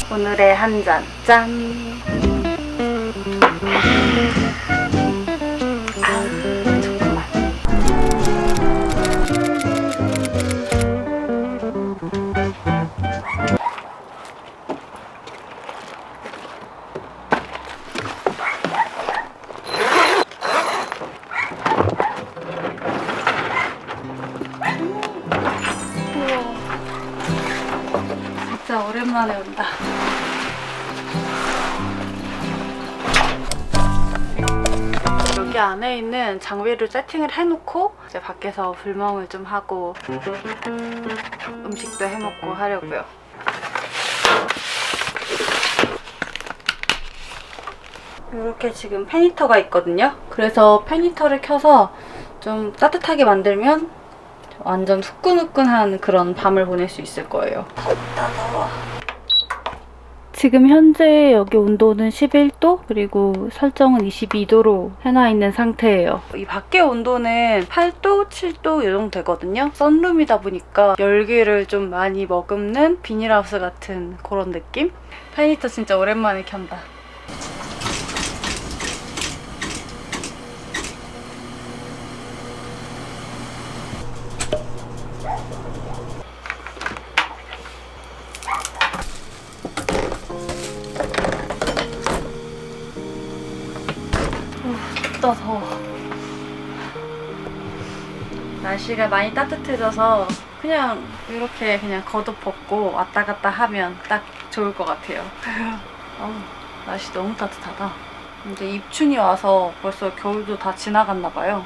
오늘의 한 잔, 짠! 진짜 오랜만에 온다. 여기 안에 있는 장비를 세팅을 해놓고 이제 밖에서 불멍을 좀 하고 음식도 해먹고 하려고요. 이렇게 지금 팬히터가 있거든요. 그래서 팬히터를 켜서 좀 따뜻하게 만들면 완전 후끈후끈한 그런 밤을 보낼 수 있을 거예요. 덥다 더워. 지금 현재 여기 온도는 11도 그리고 설정은 22도로 해놔 있는 상태예요. 이 밖의 온도는 8도, 7도 이 정도 되거든요. 썬룸이다 보니까 열기를 좀 많이 머금는 비닐하우스 같은 그런 느낌? 팬히터 진짜 오랜만에 켠다. 덥다 더워. 날씨가 많이 따뜻해져서 그냥 이렇게 그냥 겉옷 벗고 왔다 갔다 하면 딱 좋을 것 같아요. 날씨 너무 따뜻하다. 이제 입춘이 와서 벌써 겨울도 다 지나갔나 봐요.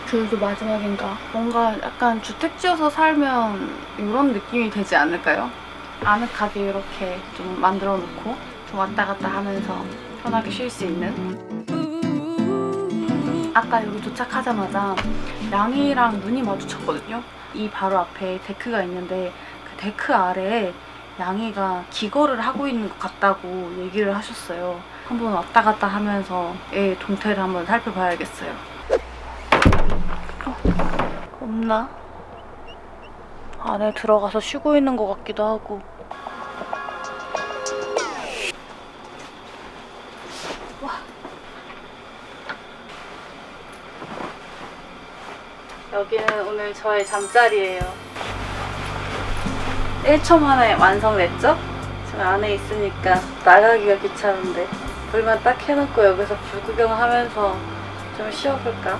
겨울도 마지막인가? 뭔가 약간 주택 지어서 살면 이런 느낌이 되지 않을까요? 아늑하게 이렇게 좀 만들어 놓고 좀 왔다 갔다 하면서 편하게 쉴 수 있는. 아까 여기 도착하자마자 양이랑 눈이 마주쳤거든요. 이 바로 앞에 데크가 있는데 그 데크 아래에 양이가 기거를 하고 있는 것 같다고 얘기를 하셨어요. 한번 왔다 갔다 하면서 애 동태를 한번 살펴봐야겠어요. 없나? 안에 들어가서 쉬고 있는 것 같기도 하고. 와. 여기는 오늘 저의 잠자리예요. 1초 만에 완성됐죠? 지금 안에 있으니까 나가기가 귀찮은데 불만 딱 해놓고 여기서 불 구경하면서 좀 쉬어볼까?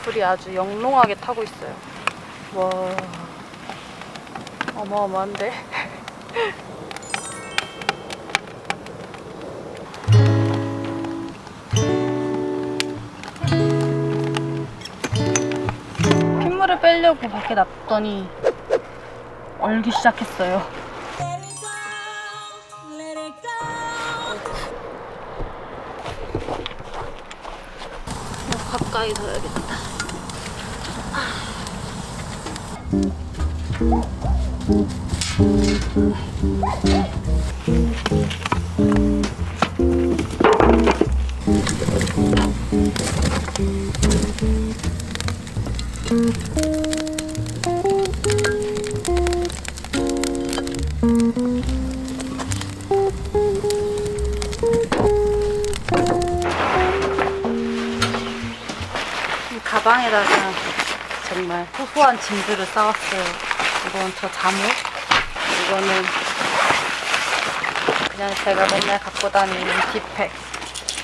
불이 아주 영롱하게 타고 있어요. 와, 어마어마한데? 핏물을 빼려고 밖에 놨더니 얼기 시작했어요. 가까이 둬야겠다. 가방에다가 정말 소소한 짐들을 싸왔어요. 이건 저 잠옷, 이거는 그냥 제가 맨날 갖고 다니는 디팩.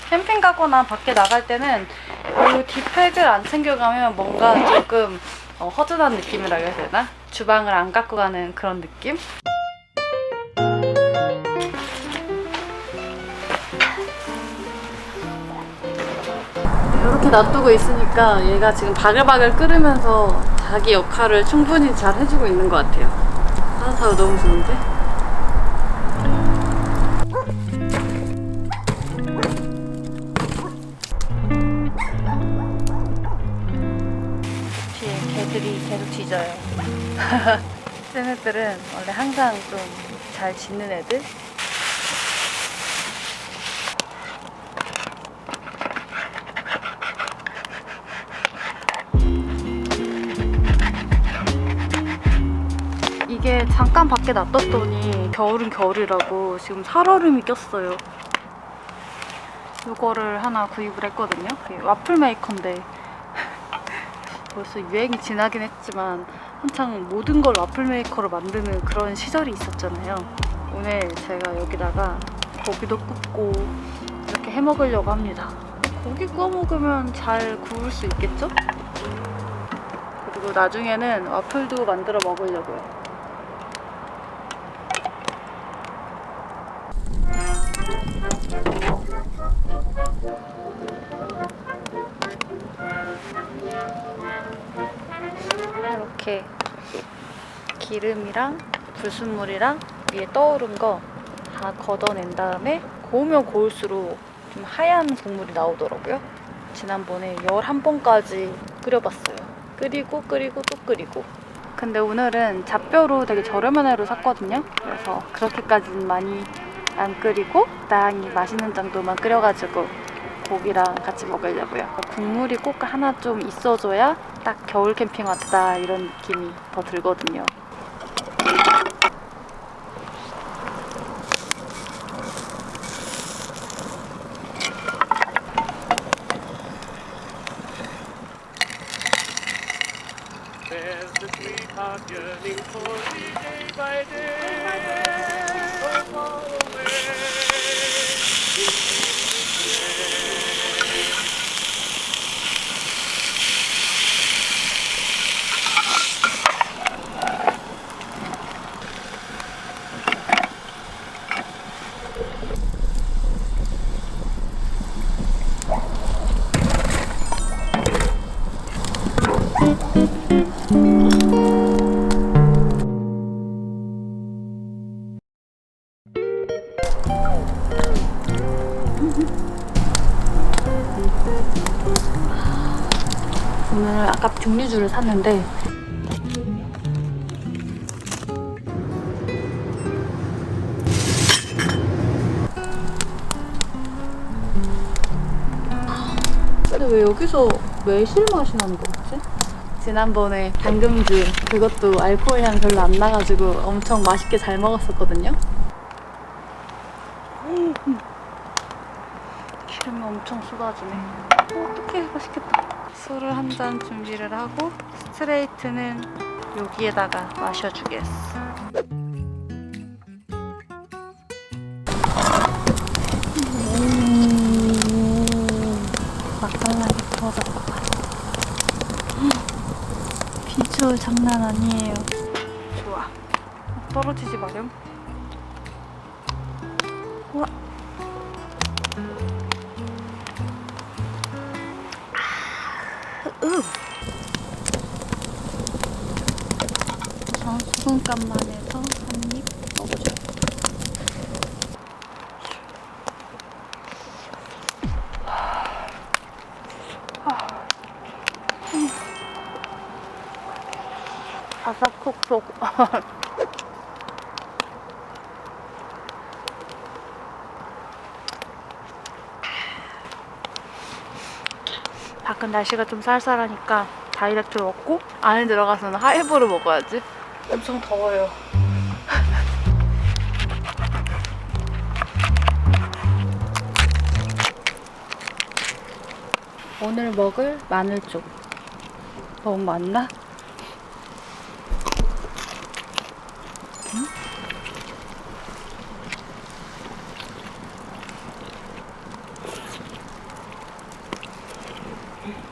캠핑 가거나 밖에 나갈 때는 그 디팩을 안 챙겨가면 뭔가 조금 허전한 느낌이라 해야 되나? 주방을 안 갖고 가는 그런 느낌? 이렇게 놔두고 있으니까 얘가 지금 바글바글 끓으면서 자기 역할을 충분히 잘 해주고 있는 것 같아요. 따뜻하고 너무 좋은데? 뒤에 개들이 계속 짖어요. 센 애들은 원래 항상 좀 잘 짖는 애들? 이게 잠깐 밖에 놔뒀더니 겨울은 겨울이라고 지금 살얼음이 꼈어요. 이거를 하나 구입을 했거든요. 와플 메이커인데 벌써 유행이 지나긴 했지만 한창 모든 걸 와플 메이커로 만드는 그런 시절이 있었잖아요. 오늘 제가 여기다가 고기도 굽고 이렇게 해 먹으려고 합니다. 고기 구워 먹으면 잘 구울 수 있겠죠? 그리고 나중에는 와플도 만들어 먹으려고요. 이렇게 기름이랑 불순물이랑 위에 떠오른 거 다 걷어낸 다음에 고우면 고울수록 좀 하얀 국물이 나오더라고요. 지난번에 11번까지 끓여봤어요. 끓이고 또 끓이고. 근데 오늘은 잡뼈로 되게 저렴한 애로 샀거든요. 그래서 그렇게까지는 많이 안 끓이고 적당히 맛있는 정도만 끓여가지고 고기랑 같이 먹으려고요. 국물이 꼭 하나 좀 있어줘야 딱 겨울 캠핑 왔다 이런 느낌이 더 들거든요. There's the sweetheart yearning for me day by day, so far away. 오늘 아까 증류주를 샀는데 근데 왜 여기서 매실 맛이 나는 거지? 지난번에 당금주 그것도 알코올 향 별로 안 나가지고 엄청 맛있게 잘 먹었었거든요. 기름이 엄청 쏟아지네. 어떡해, 맛있겠다. 술을 한 잔 준비를 하고 스트레이트는 여기에다가 마셔주겠어. 맛깔나게 부어졌다. 비주얼 장난 아니에요. 좋아. 떨어지지 마렴. 우와. 우선 수분감만 해서 한 입 먹어줘요. 바삭콕콕. 밖은 날씨가 좀 쌀쌀하니까 다이렉트로 먹고 안에 들어가서는 하이볼을 먹어야지. 엄청 더워요. 오늘 먹을 마늘죽 너무 많나?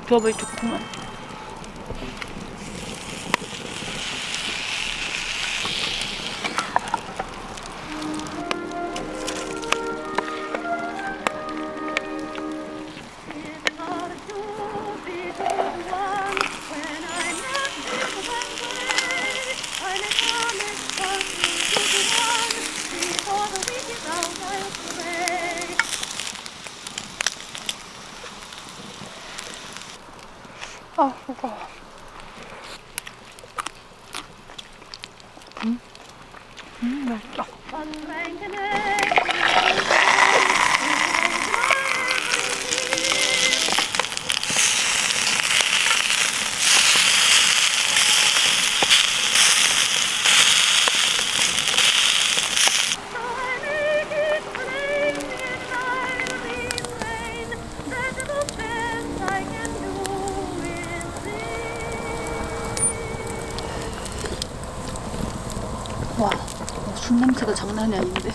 조합이 좋구만. 아, 무거워. 맛있다. 와, 술 냄새가 장난이 아닌데.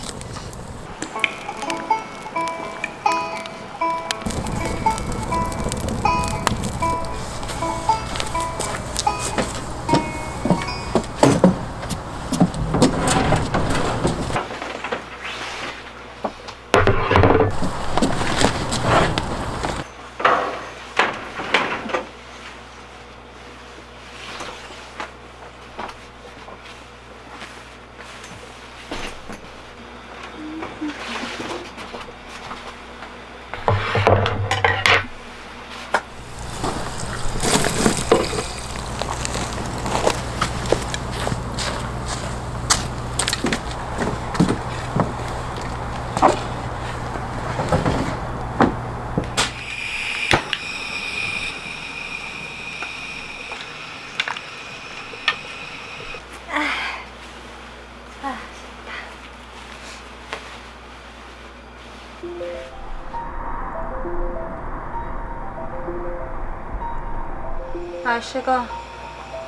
날씨가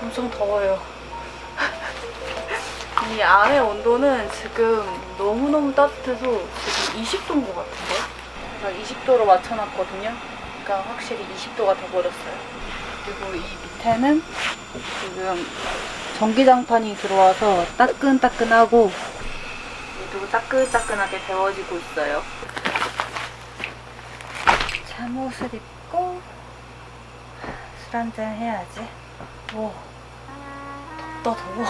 엄청 더워요. 이 안의 온도는 지금 너무너무 따뜻해서 지금 20도인 것 같은데? 20도로 맞춰놨거든요. 그러니까 확실히 20도가 돼버렸어요. 그리고 이 밑에는 지금 전기장판이 들어와서 따끈따끈하고 얘도 따끈따끈하게 데워지고 있어요. 잠옷을 입고 술 한잔 해야지. 오, 덥다 더워.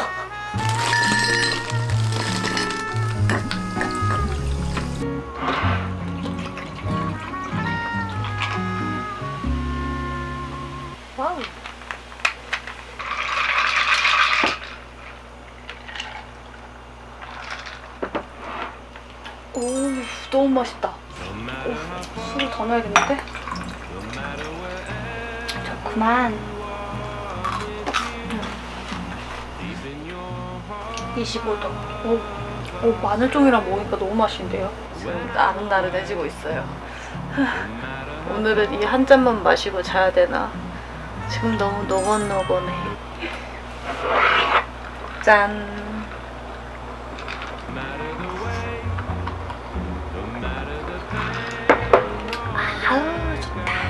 와우. 오, 너무 맛있다. 오, 술을 더 넣어야겠는데? 좋구만. 25도. 오, 마늘종이랑 먹으니까 너무 맛있는데요? 지금 나른나른해지고 있어요. 오늘은 이 한 잔만 마시고 자야 되나? 지금 너무 노곤노곤해. 짠. 아우, 좋다.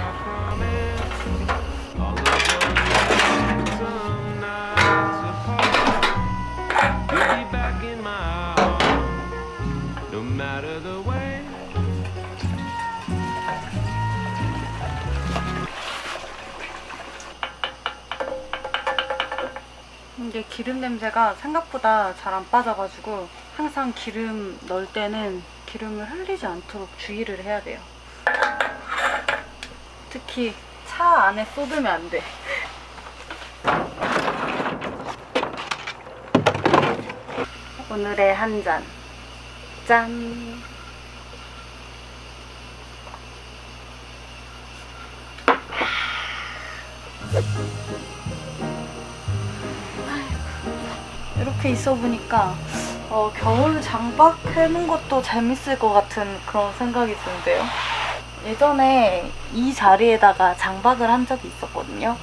이게 기름 냄새가 생각보다 잘 안 빠져가지고 항상 기름 넣을 때는 기름을 흘리지 않도록 주의를 해야 돼요. 특히 차 안에 쏟으면 안 돼. 오늘의 한 잔. 짠! 이렇게 있어 보니까 겨울 장박 해는 것도 재밌을 것 같은 그런 생각이 드는데요. 예전에 이 자리에다가 장박을 한 적이 있었거든요.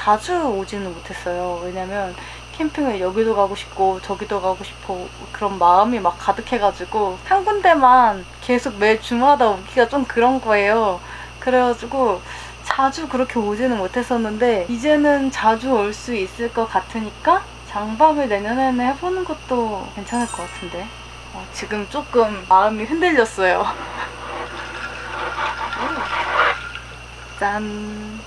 자주 오지는 못했어요. 왜냐면 캠핑을 여기도 가고 싶고 저기도 가고 싶고 그런 마음이 막 가득해가지고 한 군데만 계속 매 주마다 오기가 좀 그런 거예요. 그래가지고 자주 그렇게 오지는 못했었는데 이제는 자주 올 수 있을 것 같으니까 장밤을 내년에는 해보는 것도 괜찮을 것 같은데. 지금 조금 마음이 흔들렸어요. 짠.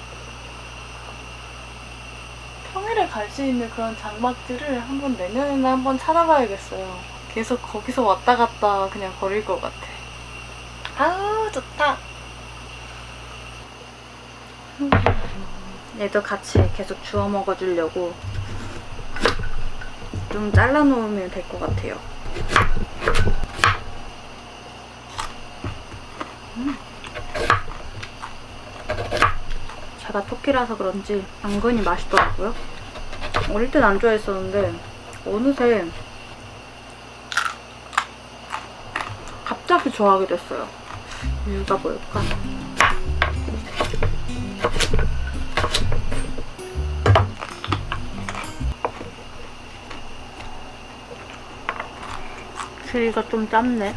평일에 갈 수 있는 그런 장막들을 한번 내년에는 한번 찾아봐야겠어요. 계속 거기서 왔다 갔다 그냥 거릴 것 같아. 아우 좋다. 얘도 같이 계속 주워 먹어주려고 좀 잘라놓으면 될 것 같아요. 제가 토끼라서 그런지 당근이 맛있더라고요. 어릴 땐 안 좋아했었는데 어느새 갑자기 좋아하게 됐어요. 이유가 뭘까? 스리가 좀 짭네.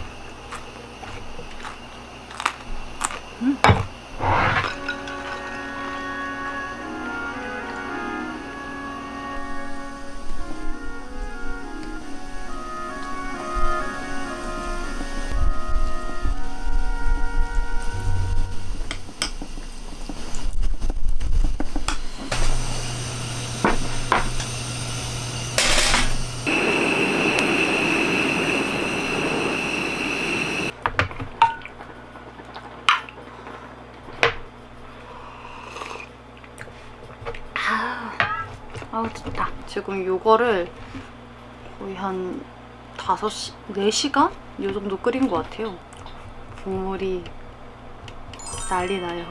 아우 좋다. 지금 요거를 거의 한 5시, 4시간? 이 정도 끓인 것 같아요. 국물이 난리 나요.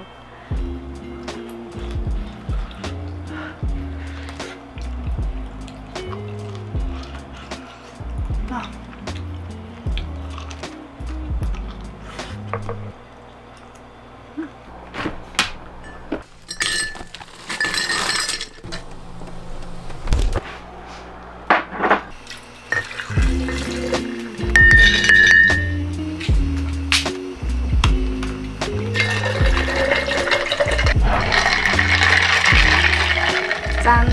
짠!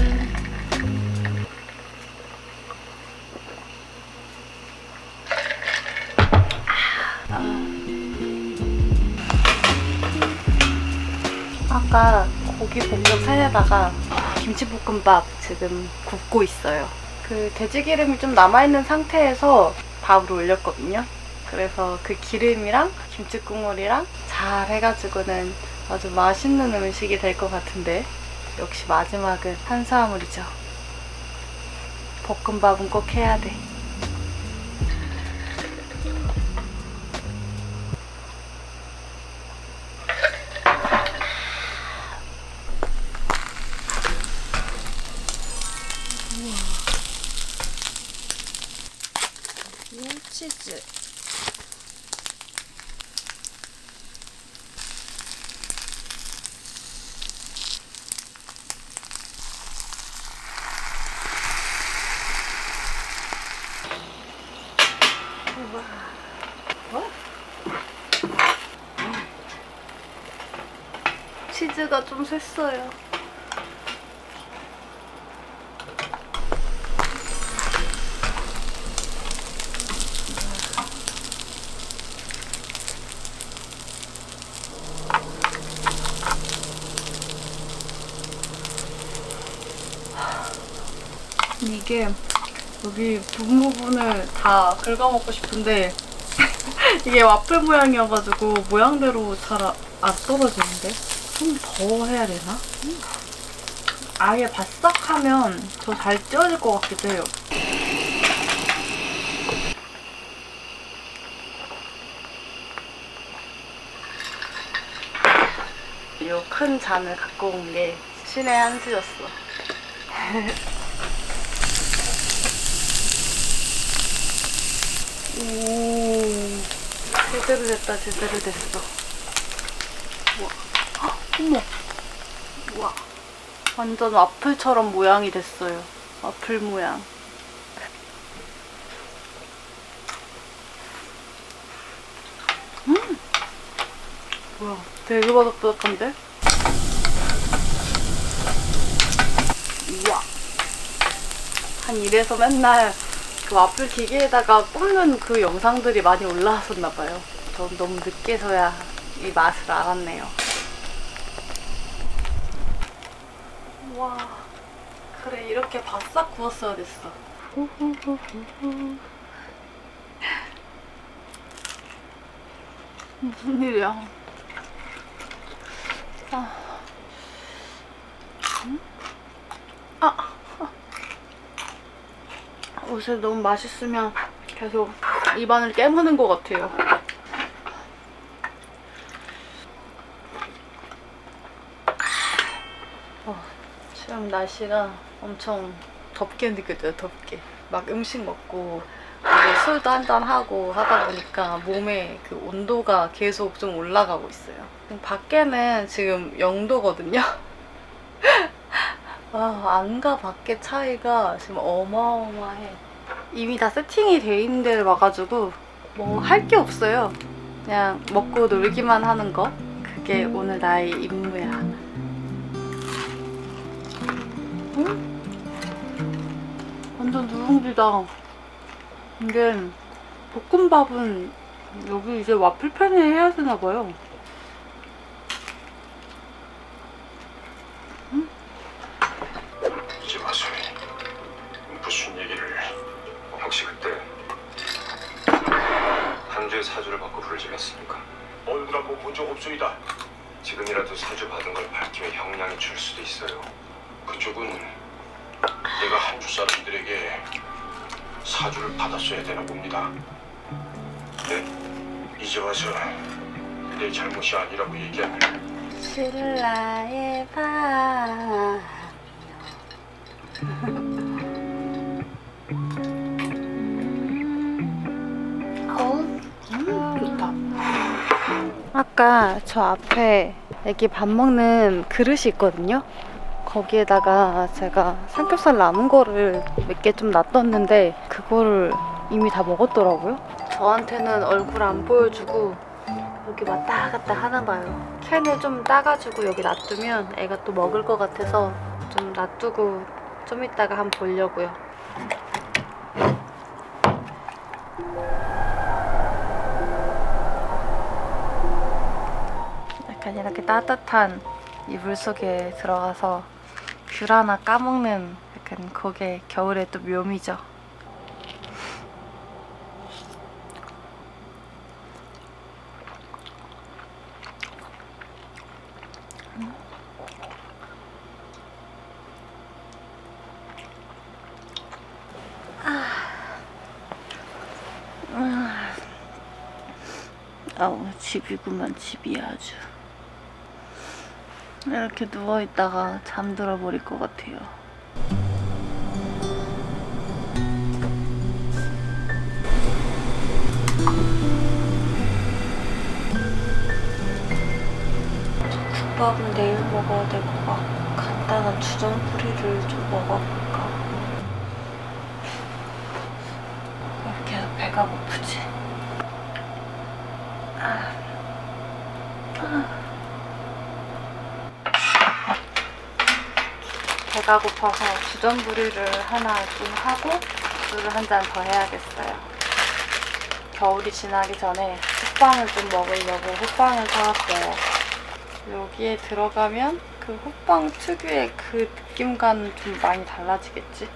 아까 고기 볶음 팬에다가 김치볶음밥 지금 굽고 있어요. 그 돼지기름이 좀 남아있는 상태에서 밥을 올렸거든요. 그래서 그 기름이랑 김치국물이랑 잘 해가지고는 아주 맛있는 음식이 될 것 같은데 역시 마지막은 탄수화물이죠. 볶음밥은 꼭 해야 돼. 치즈. 치즈가 좀 샜어요. 이게 여기 부분을 다 긁어먹고 싶은데 이게 와플 모양이어가지고 모양대로 잘 안 떨어지는데 좀 더 해야 되나? 아예 바싹하면 더 잘 쪄질 것 같기도 해요. 이 큰 잔을 갖고 온 게 신의 한 수였어. 오, 제대로 됐다, 제대로 됐어. 우와, 헉, 어머, 우와. 완전 와플처럼 모양이 됐어요. 와플 모양. 뭐야, 되게 바삭바삭한데? 우와. 한 이래서 맨날 그 와플 기계에다가 굽는 그 영상들이 많이 올라왔었나봐요. 전 너무 늦게서야 이 맛을 알았네요. 와, 그래, 이렇게 바싹 구웠어야 됐어. 무슨 일이야? 옷에 너무 맛있으면 계속 입안을 깨무는 것 같아요. 지금 날씨가 엄청 덥게 느껴져요. 덥게. 막 음식 먹고 그리고 술도 한잔하고 하다 보니까 몸에 그 온도가 계속 좀 올라가고 있어요. 밖에는 지금 0도거든요. 안과 밖의 차이가 지금 어마어마해. 이미 다 세팅이 돼 있는 데를 와가지고 뭐 할 게 없어요. 그냥 먹고 놀기만 하는 거. 그게 오늘 나의 임무야. 응? 완전 누룽지다. 이게 볶음밥은 여기 이제 와플팬에 해야 되나봐요. 이제 와서 무슨 얘기를? 혹시 그때 한주의 사주를 받고 불을 질렀습니까? 얼굴 한번 본 적 없소이다. 지금이라도 사주 받은 걸 밝히면 형량이 줄 수도 있어요. 그쪽은 내가 한주 사람들에게 사주를 받았어야 되나 봅니다. 네, 이제 와서 내 잘못이 아니라고 얘기하면 신라의 밤. 좋다. 아까 저 앞에 애기 밥 먹는 그릇이 있거든요. 거기에다가 제가 삼겹살 남은 거를 몇 개 좀 놔뒀는데 그거를 이미 다 먹었더라고요. 저한테는 얼굴 안 보여주고 여기 왔다 갔다 하나 봐요. 캔을 좀 따가지고 여기 놔두면 애가 또 먹을 것 같아서 좀 놔두고 좀 이따가 한번 보려고요. 약간 이렇게 따뜻한 이불 속에 들어가서 귤 하나 까먹는 약간 그게 겨울의 또 묘미죠. 집이구만, 집이야 아주. 이렇게 누워있다가 잠들어 버릴 것 같아요. 국밥은 내일 먹어야 될 것 같고 간단한 주전부리를 좀 먹어볼까. 왜 계속 배가 고프지? 배가 고파서 주전부리를 하나 좀 하고 술을 한 잔 더 해야겠어요. 겨울이 지나기 전에 호빵을 좀 먹으려고 호빵을 사왔어요. 여기에 들어가면 그 호빵 특유의 그 느낌과는 좀 많이 달라지겠지?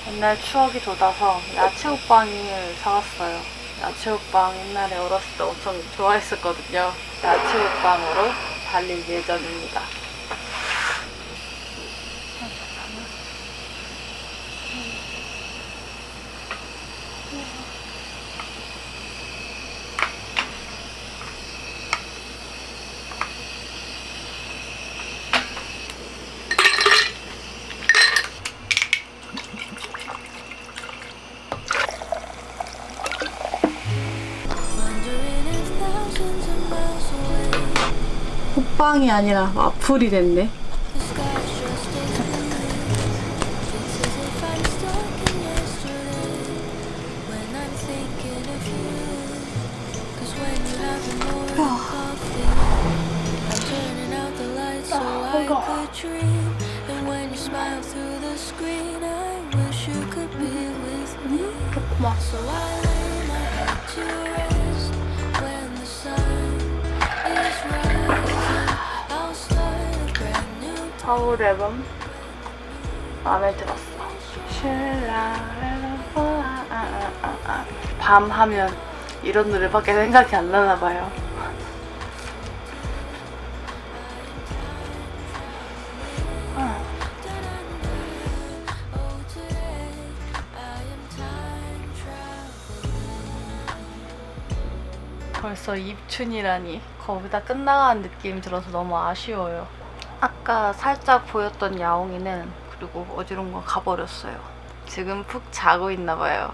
옛날 추억이 돋아서 야채 호빵을 사왔어요. 야채 호빵 옛날에 어렸을 때 엄청 좋아했었거든요. 야채 호빵으로 달릴 예정입니다. 빵이 아니라 와플이 됐네. 서울 앨범 마음에 들었어. 밤 하면 이런 노래밖에 생각이 안 나나 봐요. 벌써 입춘이라니 거의 다 끝나가는 느낌이 들어서 너무 아쉬워요. 아까 살짝 보였던 야옹이는 그리고 어디론가 가버렸어요. 지금 푹 자고 있나 봐요.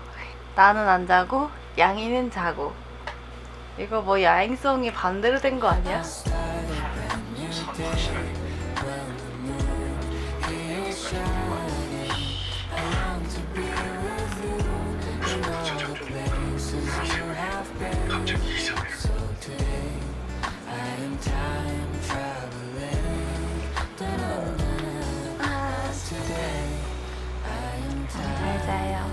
나는 안 자고 양이는 자고. 이거 뭐 야행성이 반대로 된 거 아니야? 갑자기 이상해. 잘 자요.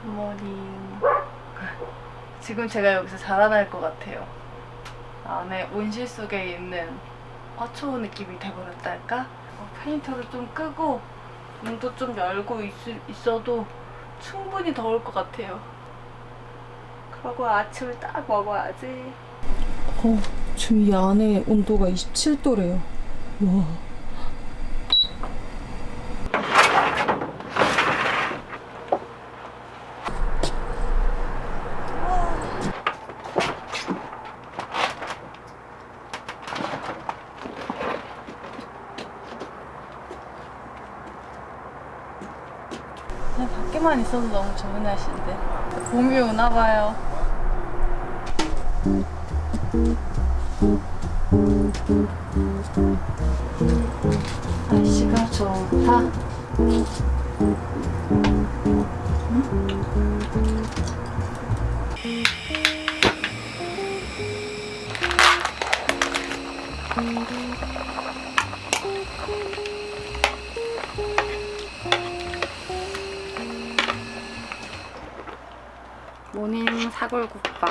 굿모닝. 지금 제가 여기서 자라날 것 같아요. 안에 온실 속에 있는 화초우 느낌이 돼버렸달까? 페인터를 좀 끄고 문도 좀 열고 있어도 충분히 더울 것 같아요. 그러고 아침을 딱 먹어야지. 지금 이 안에 온도가 27도래요. 와. 그냥 밖에만 있어도 너무 좋은 날씨인데 봄이 오나 봐요. 날씨가 좋다. 모닝 사골국밥.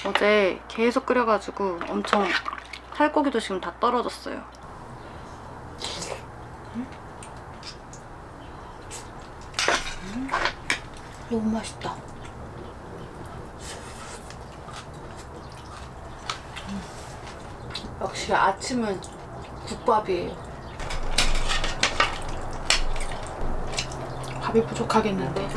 어제 계속 끓여가지고 엄청 살코기도 지금 다 떨어졌어요. 너무 맛있다. 역시 아침은 국밥이에요. 밥이 부족하겠는데.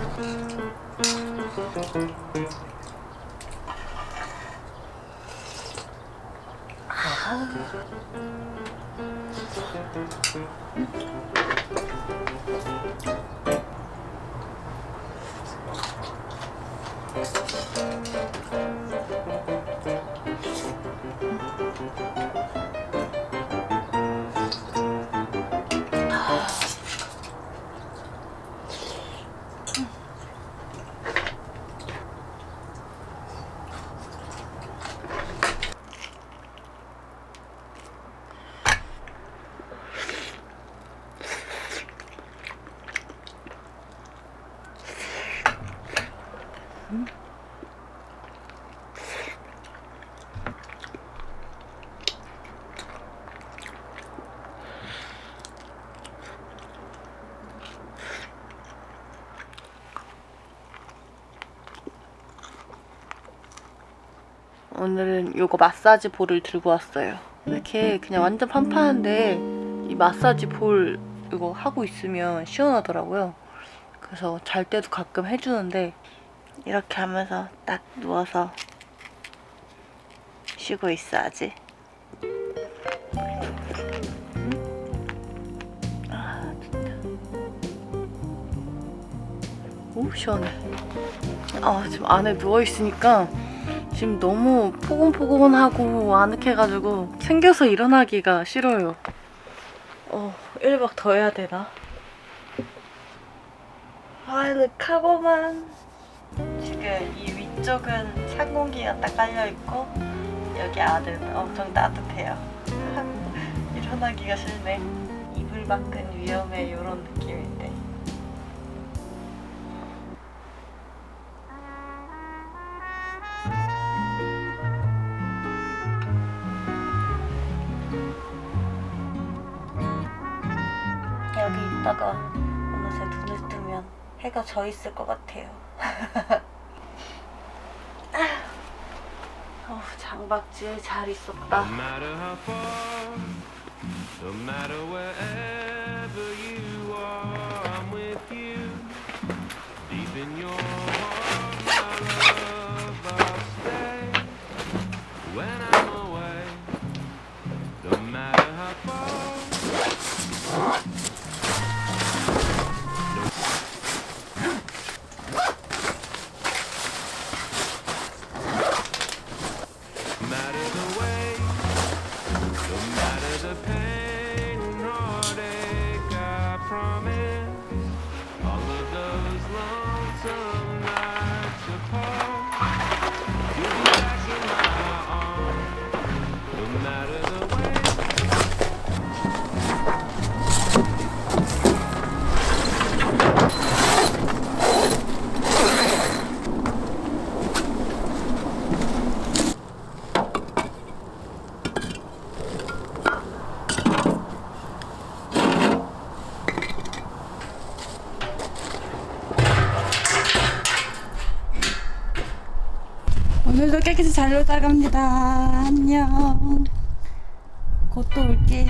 오늘은 요거 마사지 볼을 들고 왔어요. 이렇게 그냥 완전 판판한데 이 마사지 볼 이거 하고 있으면 시원하더라고요. 그래서 잘 때도 가끔 해주는데 이렇게 하면서 딱 누워서 쉬고 있어야지. 아 진짜. 오 시원해. 아 지금 안에 누워있으니까 지금 너무 포근포근하고 아늑해가지고 챙겨서 일어나기가 싫어요. 1박 더 해야 되나? 아늑하고만. 지금 이 위쪽은 찬 공기가 딱 깔려있고 여기 안은 엄청 따뜻해요. 일어나기가 싫네. 이불 밖은 위험해 이런 느낌인데. 여기 있다가 어느새 눈을 뜨면 해가 져 있을 것 같아요. 장박지에 잘 있었다. No matter how far, no matter wherever you are, I'm with you. Deep in your heart, my love, I'll stay. When I'm away, no matter how far. No matter the way, no matter the pain and heartache, I promise all of those lonesome nights apart, you'll be back in my arms. No matter the way. 오늘도 깨끗이 잘 놀다 갑니다. 안녕. 곧 또 올게.